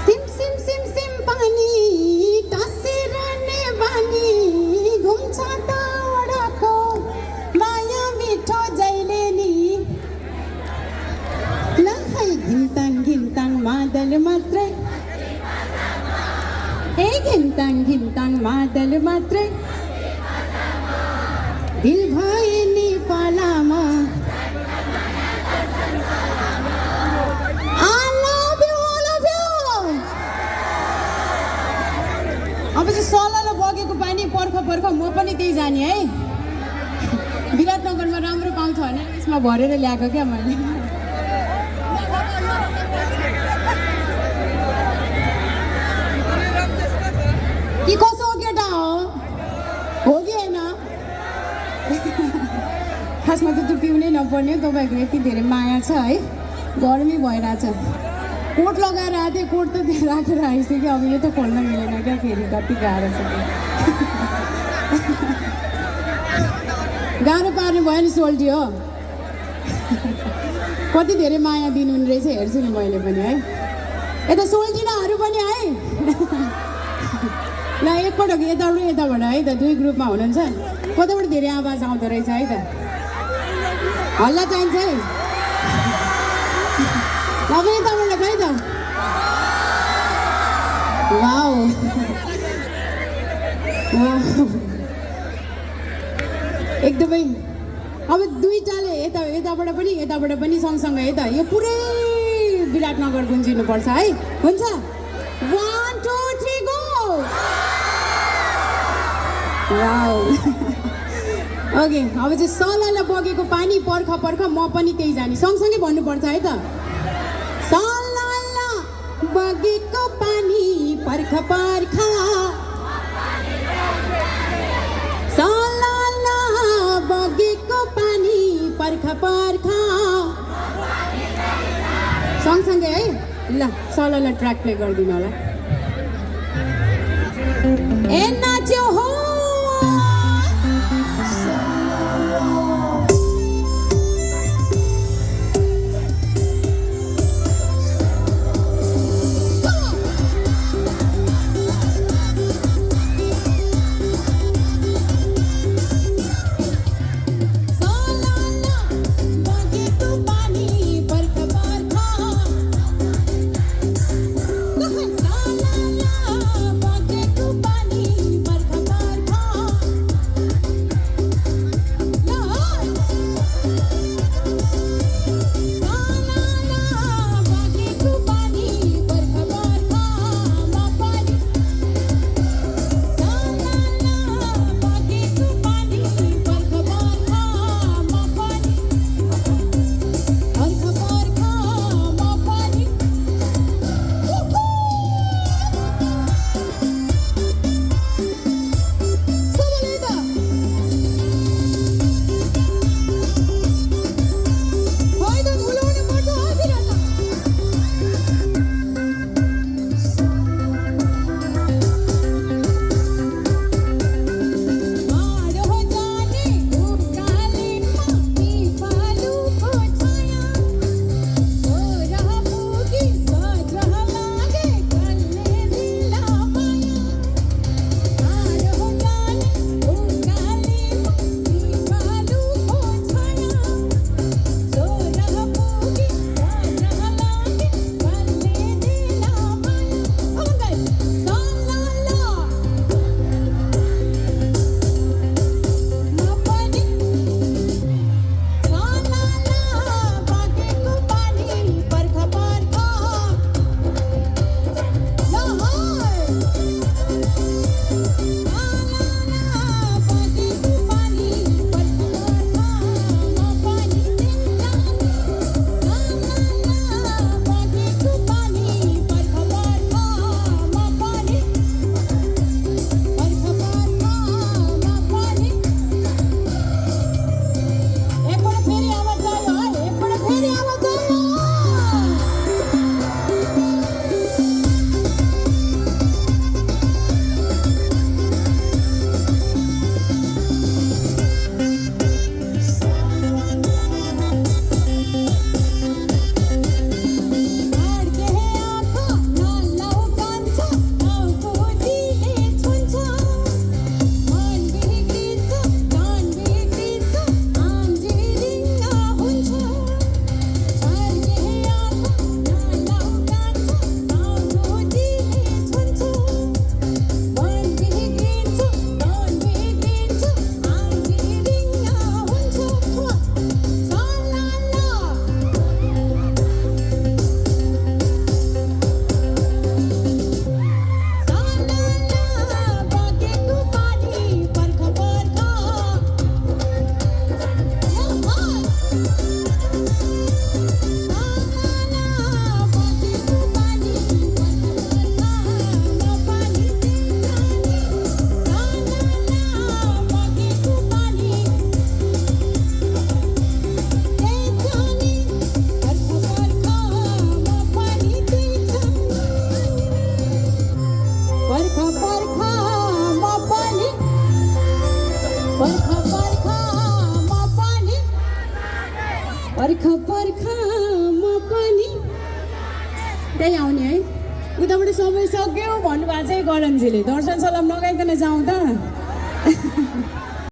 SIM SIM SIM SIM पानी टसेर ने बानी घुम्छ टाढाको माया मिठो जहिले नि ल है घिन्ताङ मादल मात्रै ए घिन्ताङ मादल मात्रै दिल भए नि पालामा अब चाहिँ सलल बगेको पानी पर्ख म पनि त्यही जाने है विराटनगरमा राम्रो पाउँछ भने यसमा भरेर ल्याएको क्या मैले कि कसो हो केटा हो कि होइन खासमा त त्यो पिउनै नपर्ने तपाईँको यति धेरै माया छ है गर्मी भइरहेछ कोट लगाएर आएको थिएँ कोट त त्यहाँ राखेर आइसक्यो अब यो त खोल्न मिलेन क्या फेरि कति गाह्रो छ गाह्रो पार्नु भयो नि सोल्टी हो कति धेरै माया दिनु रहेछ हेर्छु नि मैले पनि है यता सोल्टिनाहरू पनि है ल एकपटक यताबाट है त दुई ग्रुपमा हुनुहुन्छ कताबाट धेरै आवाज आउँदो रहेछ है त हल्ला चाहिन्छ है अब यताबाट खै त वाउ एकदमै अब दुईटाले यताबाट पनि सँगसँगै है त यो पुरै विराटनगर गुन्जिनुपर्छ है हुन्छ 1 2 3 गो वाउ ओके अब चाहिँ सलल बगेको पानी पर्ख म पनि त्यही जाने सँगसँगै भन्नुपर्छ है त सलल बगेको पानी पर्ख सलल बगेको पानी पर्ख सँगसँगै है ल सलल ट्र्याक प्ले गरिदिनु होला ए नाच्यो हो पर्ख पर्ख म पनि त्यही आउने है उताबाट समय सक्यो भन्नुभएको चाहिँ गरन्जीले दर्शन सलाम नगाइकन जाउँ त